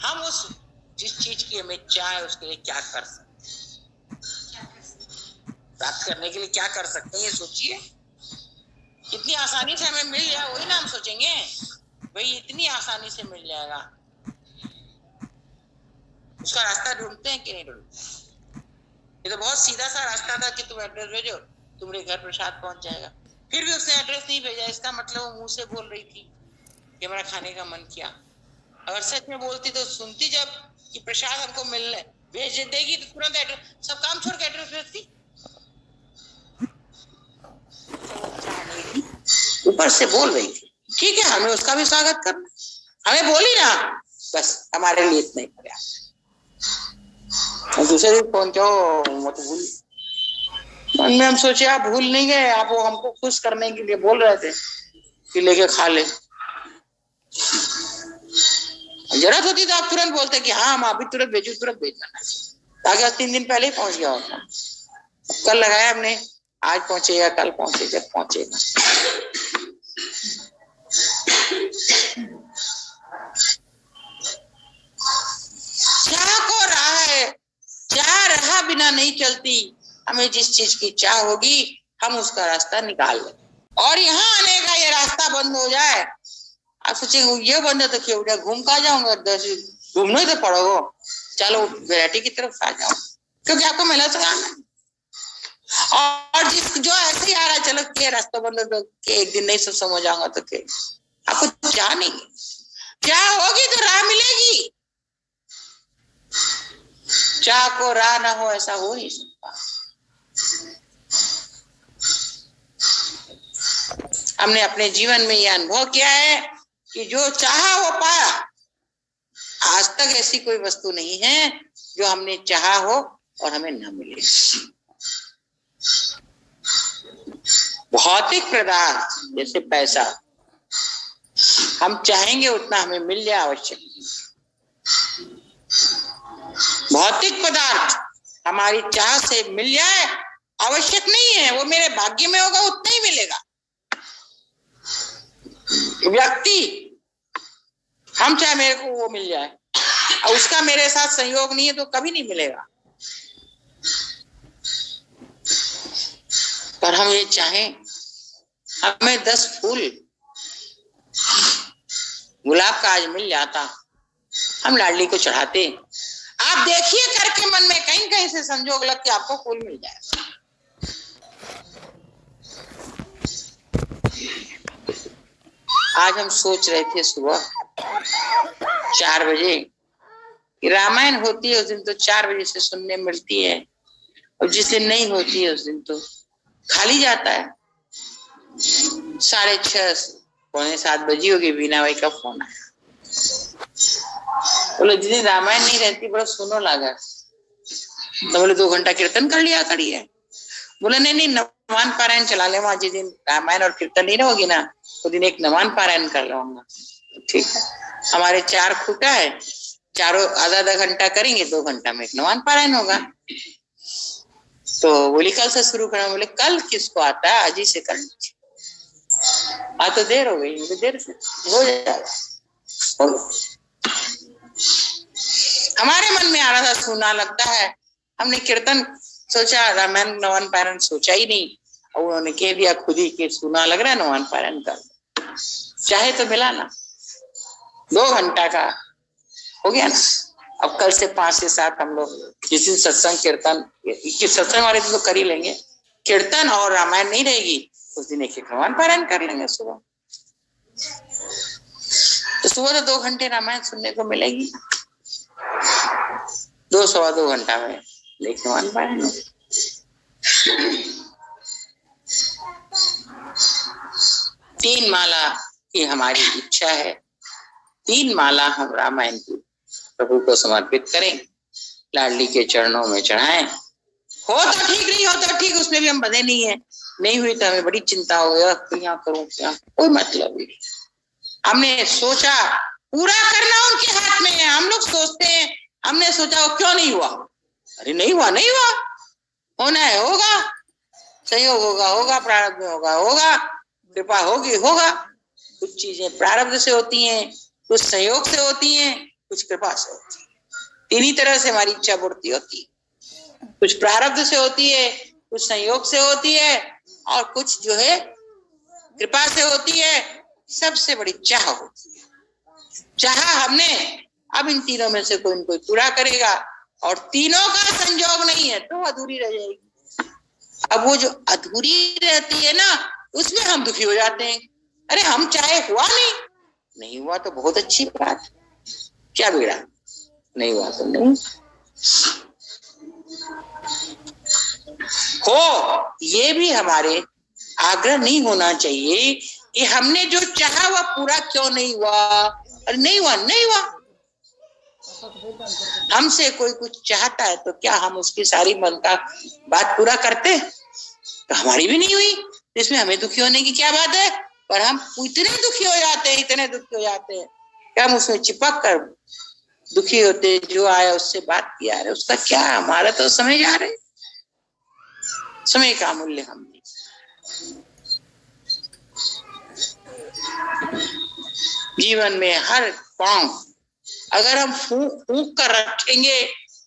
हम उस जिस चीज की हमें चाह है उसके लिए क्या कर सकते हैं, प्राप्त करने के लिए क्या कर सकते हैं, ये सोचिए। कितनी आसानी से हमें मिल जाए वही ना हम सोचेंगे, भाई इतनी आसानी से मिल जाएगा। उसका रास्ता ढूंढते हैं कि नहीं ढूंढते? ये तो बहुत सीधा सा रास्ता था कि तुम एड्रेस भेजो, तुम्हारे घर प्रसाद पहुंच जाएगा। फिर भी उसने एड्रेस नहीं भेजा, इसका मतलब वो मुंह से बोल रही थी कि हमारा खाने का मन किया। अगर सच में बोलती तो सुनती जब कि प्रसाद हमको मिलने भेज देगी तो तुरंत एड्रेस, सब काम छोड़ के एड्रेस भेजती। ऊपर से बोल रही थी, ठीक है हमें उसका भी स्वागत करना, हमें बोली ना, बस हमारे लिए इतना ही पर्याप्त। दूसरे दिन फोन क्यों मत भूल, मन में हम सोचे आप भूल नहीं गए, आप वो हमको खुश करने के लिए बोल रहे थे कि लेके खा ले। जरूरत होती तो आप तुरंत बोलते कि हाँ हम अभी तुरंत भेजू, तुरंत भेजना, ताकि 3 दिन पहले ही पहुंच गया होता। कल लगाया हमने, आज पहुंचेगा कल पहुंचेगा, जब पहुंचेगा। चाह को राह है, चाह राह बिना नहीं चलती। हमें जिस चीज की चाह होगी हम उसका रास्ता निकाल लें, और यहाँ आने का ये रास्ता बंद हो जाए, आप सोचेंगे ये बंद है तो क्यों घूम का जाऊंगा, घूमने तो पड़ोगे, चलो वैरायटी की तरफ आ जाओ, क्योंकि आपको मेला से आना। और जिस जो ऐसे ही आ रहा है चलो के रास्ता बंद तो के एक दिन नहीं सब समझ आऊंगा तो के, आपको चाह नहीं, चाह होगी तो राह मिलेगी। चाह को राह ना हो ऐसा हो नहीं सकता। हमने अपने जीवन में यह अनुभव किया है कि जो चाहा वो पाया। आज तक ऐसी कोई वस्तु नहीं है जो हमने चाहा हो और हमें न मिले। भौतिक पदार्थ जैसे पैसा, हम चाहेंगे उतना हमें मिल जाए आवश्यक। भौतिक पदार्थ हमारी चाह से मिल जाए आवश्यक नहीं है, वो मेरे भाग्य में होगा उतना ही मिलेगा। व्यक्ति हम चाहे मेरे को वो मिल जाए और उसका मेरे साथ संयोग नहीं है तो कभी नहीं मिलेगा। पर हम ये चाहें हमें 10 फूल गुलाब का आज मिल जाता, हम लाडली को चढ़ाते। आप देखिए करके मन में कहीं कहीं से संजोग लग के आपको फूल मिल जाए। आज हम सोच रहे थे सुबह 4 बजे रामायण होती है, उस दिन तो 4 बजे से सुनने मिलती है, और जिस दिन नहीं होती है उस दिन तो खाली जाता है। 6:30 पौने 7 बजी होगी, बीना भाई का फोन आया, बोले जिस दिन रामायण नहीं रहती बड़ा सुनो लगा, तो बोले 2 घंटा कीर्तन कर लिया करिए। बोले नहीं नवान पारायण चला ले, वहां जिस दिन रामायण और कीर्तन नहीं होगी ना उस दिन एक नवान पारायण कर लूंगा। ठीक है, हमारे 4 खूटा है, चारों आधा घंटा करेंगे, 2 घंटा में एक नवान पारायण होगा। तो बोली कल से शुरू करना। बोले कल किसको आता है, आज ही से कर लीजिए। आज तो देर हो गई, मुझे देर से हो जाएगा। हमारे मन में आ रहा था सुना लगता है, हमने कीर्तन सोचा, रामायण नवान पारायण सोचा ही नहीं, और उन्होंने कह दिया खुद ही कि सुना लग रहा है नवान पारायण कर, चाहे तो मिला ना, 2 घंटा का हो गया ना। अब कल से 5 से 7 हम लोग जिस दिन सत्संग कीर्तन, सत्संग वाले दिन तो कर ही लेंगे, कीर्तन और रामायण नहीं रहेगी उस दिन एक नवान पारायण कर लेंगे सुबह। तो सुबह तो 2 घंटे रामायण सुनने को मिलेगी, 2 सवा 2 घंटा में लेकिन नवान पारायण। 3 माला की हमारी इच्छा है, 3 माला हम रामायण की प्रभु को समर्पित करें, लाडली के चरणों में चढ़ाएं। हो तो ठीक, नहीं हो तो ठीक, उसमें भी हम बंधे नहीं है। नहीं हुई तो हमें बड़ी चिंता हो गया, क्या करूं क्या, कोई मतलब नहीं। हमने सोचा पूरा करना उनके हाथ में है। हम लोग सोचते हैं, हमने सोचा वो क्यों नहीं हुआ, अरे नहीं हुआ, नहीं हुआ, होना है होगा, संयोग होगा होगा, प्रारब्ध में होगा होगा, कृपा होगी होगा। कुछ चीजें प्रारब्ध से होती हैं, कुछ संयोग से होती हैं, कुछ कृपा से होती है। तीन ही तरह से हमारी इच्छा पूर्ति होती है, कुछ प्रारब्ध से होती है, कुछ संयोग से होती है, और कुछ जो है कृपा से होती है। सबसे बड़ी चाह होती है, चाह हमने, अब इन तीनों में से कोई न कोई पूरा करेगा, और तीनों का संयोग नहीं है तो अधूरी रह जाएगी। अब वो जो अधूरी रहती है ना, उसमें हम दुखी हो जाते हैं। अरे हम चाहे हुआ नहीं हुआ तो बहुत अच्छी बात, क्या बिगड़ा, नहीं हुआ तो नहीं हो। ये भी हमारे आग्रह नहीं होना चाहिए कि हमने जो चाहा वह पूरा क्यों नहीं हुआ, अरे नहीं हुआ, नहीं हुआ। हमसे कोई कुछ चाहता है तो क्या हम उसकी सारी मन का बात पूरा करते? तो हमारी भी नहीं हुई, इसमें हमें दुखी होने की क्या बात है? पर हम इतने दुखी हो जाते हैं, इतने दुखी हो जाते हैं कि हम उसमें चिपक कर दुखी होते। जो आया उससे बात किया रहे, उसका क्या, हमारा तो समय जा रहे, समय का मूल्य हम नहीं। जीवन में हर पांव अगर हम फूंक फूंक कर रखेंगे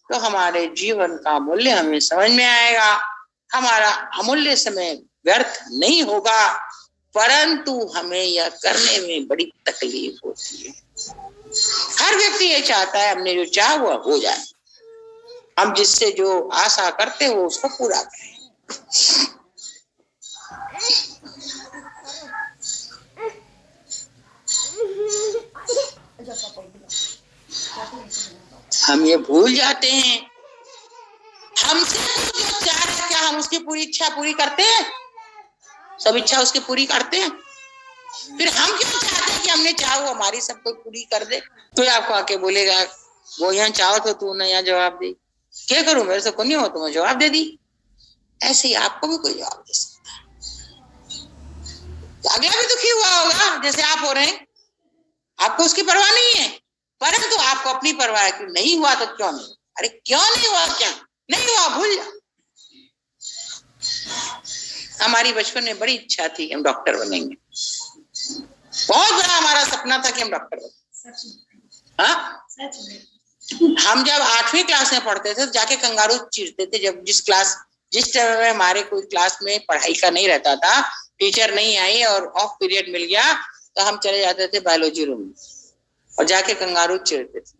तो हमारे जीवन का मूल्य हमें समझ में आएगा। हमारा अमूल्य समय व्यर्थ नहीं होगा, परंतु हमें यह करने में बड़ी तकलीफ होती है। हर व्यक्ति ये चाहता है हमने जो चाहा हुआ हो जाए, हम जिससे जो आशा करते हो उसको पूरा करें। हम ये भूल जाते हैं, हमसे जो चाह रहा है क्या हम उसकी पूरी इच्छा पूरी करते हैं? सब इच्छा उसकी पूरी करते हैं? फिर हम क्यों चाहते हैं कि हमने चाहा वो हमारी सब कोई पूरी कर दे? तो आपको आके बोलेगा वो यहाँ चाहो तो तू ना यहाँ जवाब दे, क्या करूं, मेरे से को नहीं हो तो मैं जवाब दे दी। ऐसे ही आपको भी कोई जवाब दे सकता है, तो अगला भी दुखी हुआ होगा जैसे आप हो रहे हैं। आपको उसकी परवाह नहीं है, परंतु आपको अपनी परवाह है कि नहीं हुआ तो क्यों नहीं, अरे क्यों नहीं हुआ, क्या नहीं हुआ भूल जा। हमारी बचपन में बड़ी इच्छा थी कि हम डॉक्टर बनेंगे, बहुत बड़ा हमारा सपना था कि हम डॉक्टर बनेंगे। हाँ, हम जब 8वीं क्लास में पढ़ते थे तो जाके कंगारू चीरते थे। जब जिस टाइम में हमारे कोई क्लास में पढ़ाई का नहीं रहता था, टीचर नहीं आई और ऑफ पीरियड मिल गया, तो हम चले जाते थे बायोलॉजी रूम में और जाके कंगारू चीरते थे।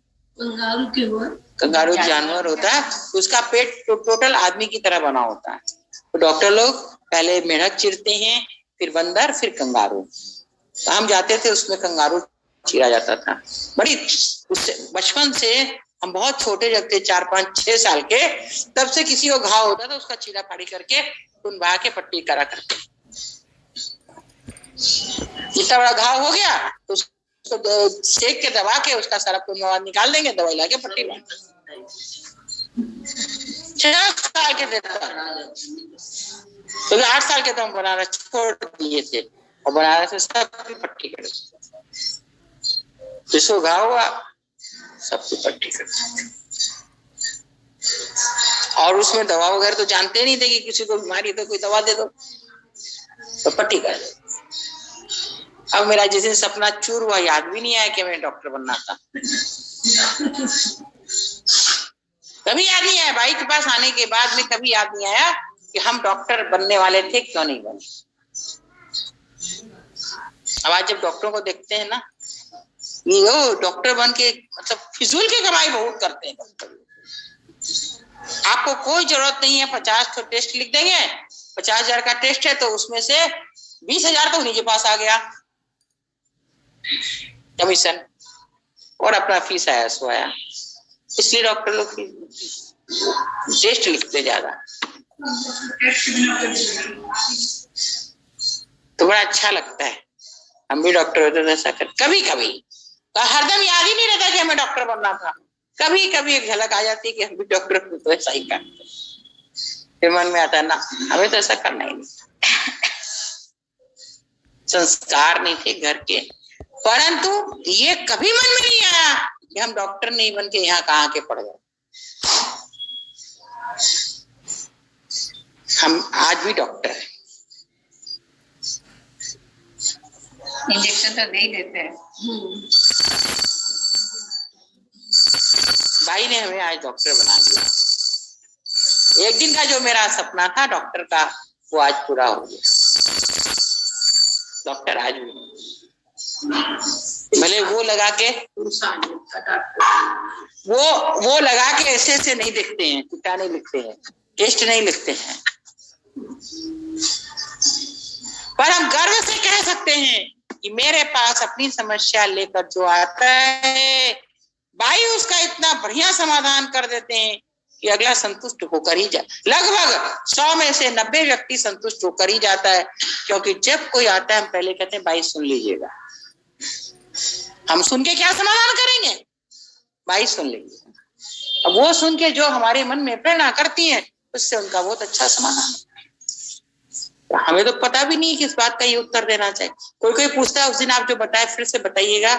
कंगारू जानवर होता है, उसका पेट टोटल आदमी की तरह बना होता है। तो डॉक्टर लोग पहले मेढक चीरते हैं, फिर बंदर, फिर कंगारू। तो हम जाते थे, उसमें कंगारू चीरा जाता था। बड़ी उससे बचपन से हम बहुत छोटे जब थे, 4, 5, 6 साल के, तब से किसी को घाव होता था उसका चीरा फाड़ी करके खून बहा के पट्टी करा करते। इतना बड़ा घाव हो गया तो उसको सेक के दबा के उसका सारा खून मवाद निकाल देंगे, दवाई लाके पट्टी बांध। 6 साल के थे तो 8 साल के तो हम बनारस छोड़ दिए थे और बनारस में सबकी पट्टी कर, जिसको घाव हुआ सबकी पट्टी कर। और उसमें दवा वगैरह तो जानते नहीं थे कि किसी को बीमारी तो कोई दवा दे दो, तो पट्टी कर दे। अब मेरा जिस दिन सपना चूर हुआ, याद भी नहीं आया कि मैं डॉक्टर बनना था। कभी याद नहीं आया, भाई के पास आने के बाद में कभी याद नहीं आया कि हम डॉक्टर बनने वाले थे, क्यों नहीं बने। अब आज जब डॉक्टरों को देखते हैं ना, ये डॉक्टर बन के मतलब फिजूल की कमाई बहुत करते हैं डॉक्टर। आपको कोई जरूरत नहीं है, 50 तो टेस्ट लिख देंगे, 50,000 का टेस्ट है तो उसमें से 20,000 तो उन्हीं के पास आ गया कमीशन, और अपना फीस आया सो आया। इसलिए डॉक्टर लोग टेस्ट लिखते ज्यादा, तो बड़ा अच्छा लगता है। हम भी डॉक्टर होते तो ऐसा कर, कभी कभी तो हरदम याद ही नहीं रहता कि हमें डॉक्टर बनना था। कभी कभी एक झलक आ जाती है कि हम भी डॉक्टर तो ऐसा ही करते, फिर मन में आता है ना हमें तो ऐसा करना ही नहीं। संस्कार नहीं थे घर के, परंतु ये कभी मन में नहीं आया कि हम डॉक्टर नहीं बन के यहाँ कहाँ के पड़ गए। हम आज भी डॉक्टर हैं। इंजेक्शन तो नहीं देते हैं। भाई ने हमें आज डॉक्टर बना दिया। एक दिन का जो मेरा सपना था डॉक्टर का, वो आज पूरा हो गया। डॉक्टर आज भी भले वो लगा के वो लगा के ऐसे ऐसे नहीं लिखते हैं, टीका नहीं लिखते हैं, टेस्ट नहीं लिखते हैं, पर हम गर्व से कह सकते हैं कि मेरे पास अपनी समस्या लेकर जो आता है भाई उसका इतना बढ़िया समाधान कर देते हैं कि अगला संतुष्ट होकर ही जाए। लगभग 100 में से 90 व्यक्ति संतुष्ट होकर ही जाता है, क्योंकि जब कोई आता है हम पहले कहते हैं भाई सुन लीजिएगा। हम सुन के क्या समाधान करेंगे, भाई सुन लीजिए। अब वो सुन के जो हमारे मन में प्रेरणा करती है उससे उनका बहुत अच्छा समाधान। हमें तो पता भी नहीं किस बात का ये उत्तर देना चाहिए। कोई पूछता है उस दिन आप जो बताए फिर से बताइएगा।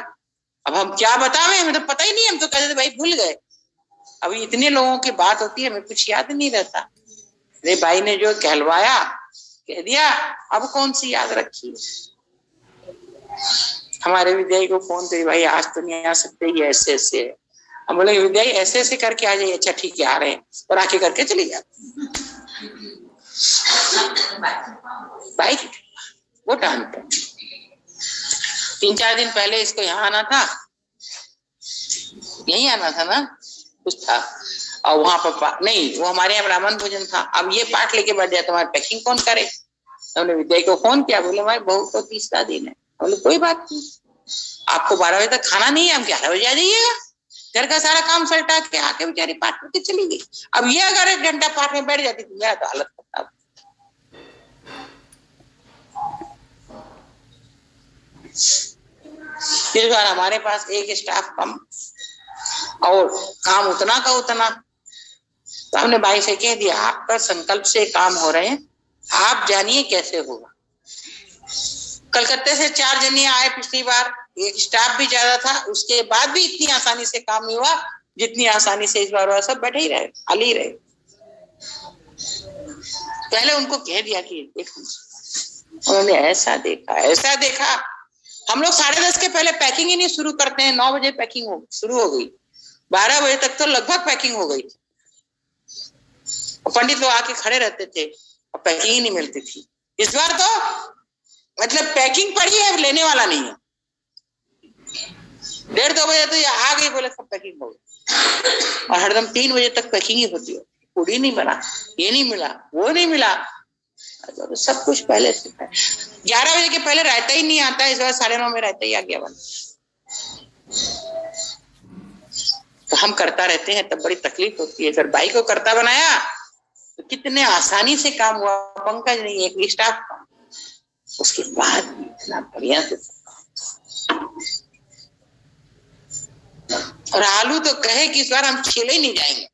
अब हम क्या बतावें, हमें तो पता ही नहीं, हम तो कहते थे भाई भूल गए। अब इतने लोगों की बात होती है हमें कुछ याद नहीं रहता। अरे भाई ने जो कहलवाया कह दिया, अब कौन सी याद रखी। हमारे विद्याई को फोन करे, भाई आज तो नहीं आ सकते, ये ऐसे ऐसे है। हम बोले विद्याई ऐसे ऐसे करके आ जाइए। अच्छा ठीक है आ रहे हैं, और आके करके चली जाती। भाई वो टाइम 3-4 दिन पहले इसको यहाँ आना था, यही आना था ना कुछ था, और वहां पर नहीं, वो हमारे यहाँ ब्राह्मण भोजन था। अब ये पाठ लेके बैठ जाए तो हमारी पैकिंग कौन करे। हमने विद्याई को फोन किया, बोले भाई बहू को 30 दिन है। बोले कोई बात नहीं, आपको 12 बजे तक खाना नहीं है, हम 11 बजे आ जाइएगा। घर का सारा काम सल्टा के आके बेचारी पाठ करके चली गई। अब ये अगर 1 घंटा पाठ में बैठ जाती तो मेरा तो हालत खराब। इस बार हमारे पास एक स्टाफ कम और काम उतना का उतना। तो हमने भाई से कह दिया आपका संकल्प से काम हो रहे हैं, आप जानिए कैसे होगा। कलकत्ते से 4 जनियां आए पिछली बार, एक स्टाफ भी ज्यादा था, उसके बाद भी इतनी आसानी से काम नहीं हुआ जितनी आसानी से इस बार हुआ। सब बैठे ही रहे, खाली ही रहे। पहले उनको कह दिया कि देखो, उन्होंने ऐसा देखा। हम लोग 10:30 के पहले पैकिंग ही नहीं शुरू करते हैं। 9 बजे पैकिंग शुरू हो गई, 12 बजे तक तो लगभग पैकिंग हो गई। और पंडित लोग आके खड़े रहते थे और पैकिंग ही नहीं मिलती थी। इस बार तो मतलब पैकिंग पड़ी है, लेने वाला नहीं है। 1:30-2 बजे तो ये आ गई, बोले सब पैकिंग हो गई। और हरदम 3 बजे तक पैकिंग ही होती है। पूरी नहीं बना, ये नहीं मिला, वो नहीं मिला, तो सब कुछ पहले से है। 11 बजे के पहले रायता ही नहीं आता। इस बार 9:30 में रायता ही आ गया बन। तो हम करता रहते हैं तब बड़ी तकलीफ होती है। फिर भाई को करता बनाया तो कितने आसानी से काम हुआ। पंकज नहीं, एक स्टाफ का, उसके बाद इतना बढ़िया से। और आलू तो कहे कि इस बार हम छीले ही नहीं जाएंगे।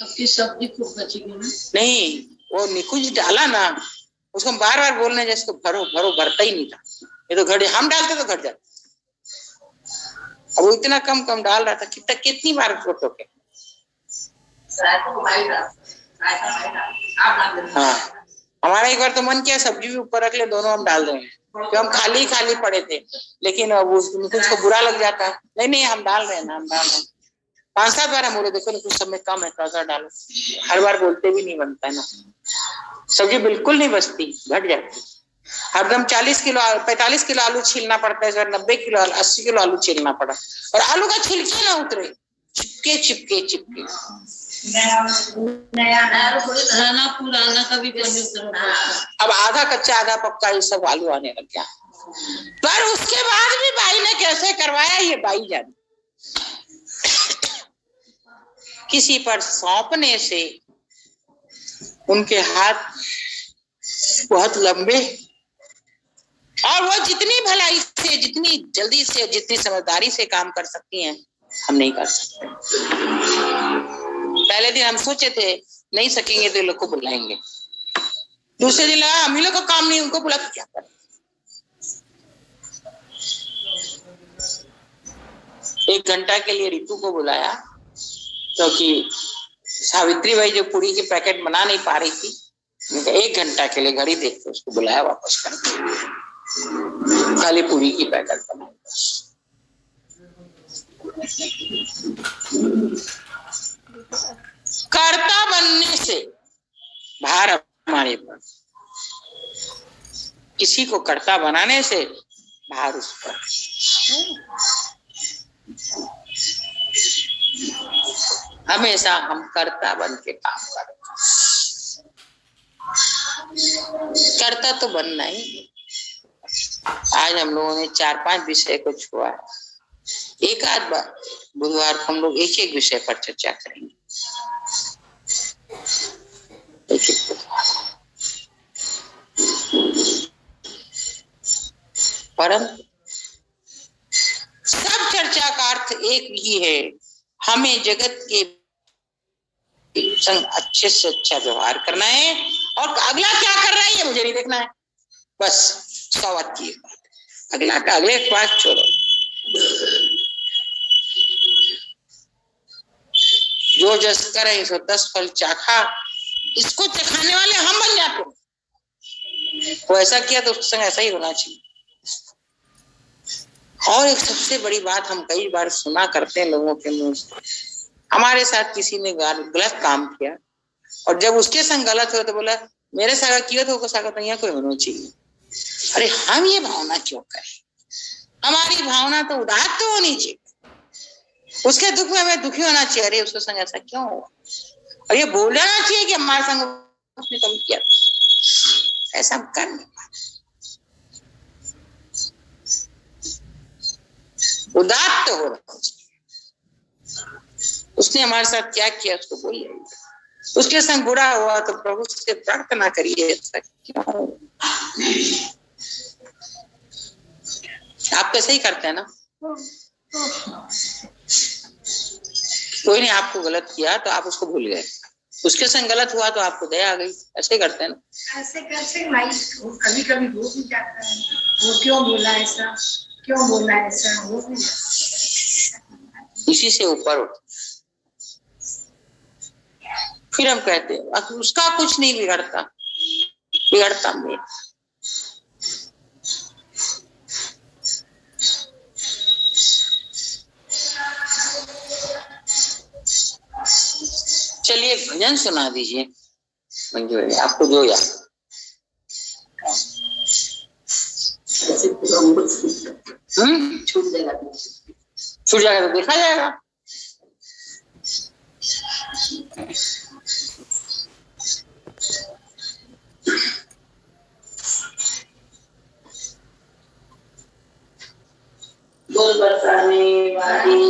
आपकी सब्जी खूब बचेगी ना? नहीं, वो निकुंज डाला ना, उसको बार बार बोलने जैसे भरो भरो, भरता ही नहीं था। ये तो घट, हम डालते तो घट जाते। अब वो इतना कम डाल रहा था, कितनी बार उसको टोके। हाँ, हमारा एक बार तो मन किया सब्जी भी ऊपर रख ले, दोनों हम डाल देंगे, तो हम खाली पड़े थे। लेकिन अब कुछ को बुरा लग जाता है। नहीं हम डाल रहे हैं ना, हम डाल रहे हैं। 5-7 बार हम बोले देखो कुछ सब में कम है, थोड़ा डालो। हर बार बोलते भी नहीं बनता है ना, सब्जी बिल्कुल नहीं बचती, घट जाती। हरदम 40 किलो 45 किलो आलू छीलना पड़ता है, 90 किलो 80 किलो आलू छीलना पड़ा। और आलू का छिलके ना उतरे, चिपके। नया पुराना का भी अब आधा कच्चा आधा पक्का ये सब आलू आने लग गया। पर उसके बाद भी भाई ने कैसे करवाया ये भाई जाने। किसी पर सौंपने से उनके हाथ बहुत लंबे, और वो जितनी भलाई से, जितनी जल्दी से, जितनी समझदारी से काम कर सकती हैं, हम नहीं कर सकते। पहले दिन हम सोचे थे नहीं सकेंगे तो लोग को बुलाएंगे। दूसरे दिन लगा हम ही लोग का काम नहीं, उनको बुला के क्या करें। 1 घंटा के लिए रितु को बुलाया, क्योंकि सावित्री बाई जो पूरी के पैकेट बना नहीं पा रही थी, 1 घंटा के लिए घड़ी देख के उसको बुलाया वापस करके, खाली पूरी की पैकेट बनाई बस। कर्ता बनने से भार हमारे पर, किसी को कर्ता बनाने से भार उस पर। हमेशा हम कर्ता बन के काम करें, कर्ता तो बनना ही। आज हम लोगों ने 4-5 विषय को छुआ, एक आध बार बुधवार को हम लोग एक विषय पर चर्चा करेंगे, परंतु सब चर्चा का अर्थ एक ही है, हमें जगत के संग अच्छे से अच्छा व्यवहार करना है, और अगला क्या कर रहा है ये मुझे नहीं देखना है, बस सौवत की बात, अगला का अगले बात छोड़ो। जो जस करे सो 10 फल चाखा, इसको चखाने वाले हम बन जाते हैं। वो ऐसा किया तो उसके संग ऐसा ही होना चाहिए। और एक सबसे बड़ी बात हम कई बार सुना करते हैं लोगों के मुंह से, हमारे साथ किसी ने गलत काम किया और जब उसके संग गलत हो तो बोला मेरे साथ किया तो साथ तो यहाँ कोई होना चाहिए। अरे हम ये भावना क्यों करें? हमारी भावना तो उदात्त तो होनी चाहिए, उसके दुख में हमें दुखी होना चाहिए। अरे उसके संग ऐसा क्यों हुआ? और ये बोलना चाहिए कि हमारे संग उसने कभी किया, ऐसा हम कर नहीं पाते। उदात्त तो होना चाहिए, उसने हमारे साथ क्या किया उसको बोलिए, उसके संग बुरा हुआ तो प्रभु से प्रार्थना करिए ऐसा क्यों। आप कैसे ही करते हैं ना, कोई ने आपको गलत किया तो आप उसको भूल गए, उसके संग गलत हुआ तो आपको दया आ गई, ऐसे ही करते हैं ना। ऐसे कैसे भाई, कभी कभी हो भी जाता है, वो क्यों बोला ऐसा, क्यों बोला ऐसा, हो भी इसी से ऊपर उठ। फिर हम कहते हैं उसका कुछ नहीं बिगड़ता, बिगड़ता मेरा। चलिए भजन सुना दीजिए मंजू, आपको जो याद। छूट जाएगा, छूट जाएगा तो देखा जाएगा। बोल बरसाने वाली